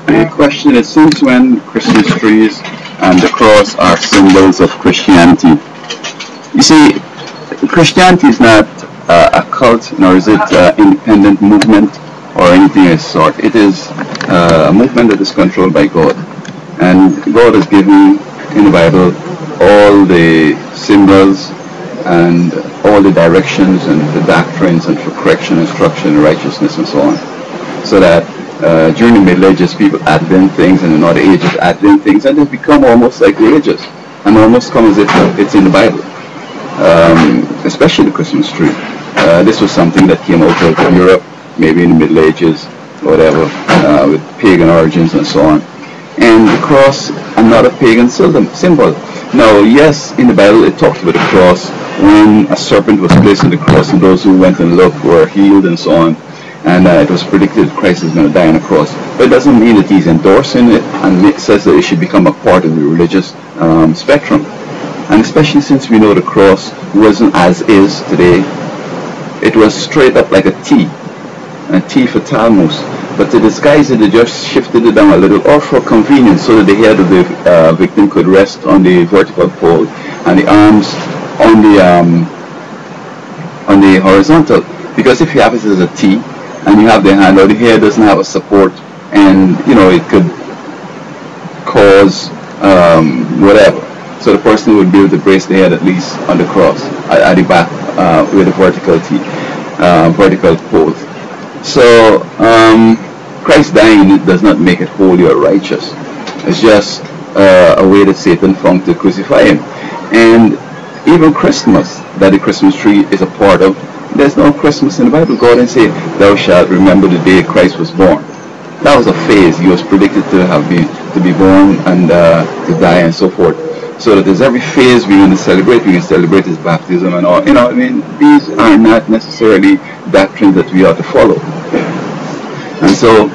The question is, since when Christmas trees and the cross are symbols of Christianity? You see, Christianity is not a cult, nor is it an independent movement or anything of the sort. It is a movement that is controlled by God. And God has given in the Bible all the symbols and all the directions and the doctrines and for correction, instruction, righteousness, and so on. So that during the Middle Ages, people added in things, and in other ages added in things, and they've become almost like religious, and almost come as if it's in the Bible. Especially the Christmas tree. This was something that came out of Europe, maybe in the Middle Ages, whatever, with pagan origins and so on. And the cross, another pagan symbol. Now, yes, in the Bible it talks about the cross when a serpent was placed on the cross, and those who went and looked were healed and so on. And it was predicted Christ is going to die on the cross. But it doesn't mean that he's endorsing it, and it says that it should become a part of the religious spectrum. And especially since we know the cross wasn't as is today. It was straight up like a T for Talmud. But to disguise it, they just shifted it down a little, or for convenience, so that the head of the victim could rest on the vertical pole, and the arms on the horizontal. Because if you have it as a T, and you have the hand, or the hair doesn't have a support, and it could cause whatever. So the person would be able to brace the head at least on the cross at the back with a vertical pole. So Christ dying, it does not make it holy or righteous. It's just a way that Satan found to crucify him. And even Christmas, that the Christmas tree is a part of, there's no Christmas in the Bible. God didn't say, "Thou shalt remember the day Christ was born." That was a phase. He was predicted to be born and to die and so forth. So that there's every phase we're going to celebrate. We can celebrate his baptism and all. These are not necessarily doctrines that we ought to follow. And so,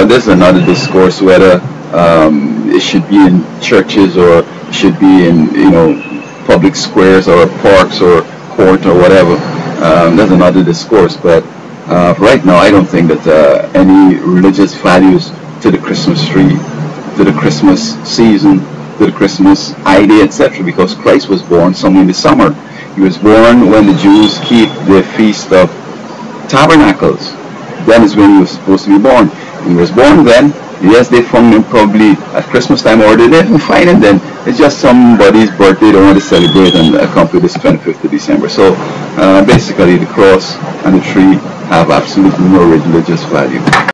there's another discourse whether it should be in churches or should be in, public squares or parks or court or whatever. There's another discourse, but right now I don't think that any religious values to the Christmas tree, to the Christmas season, to the Christmas idea, etc., because Christ was born somewhere in the summer. He was born when the Jews keep the Feast of Tabernacles. Then is when he was supposed to be born. He was born then. Yes, they found him probably at Christmas time, or they didn't find him then. It's just somebody's birthday they want to celebrate and accomplish this 25th of December. So basically the cross and the tree have absolutely no religious value.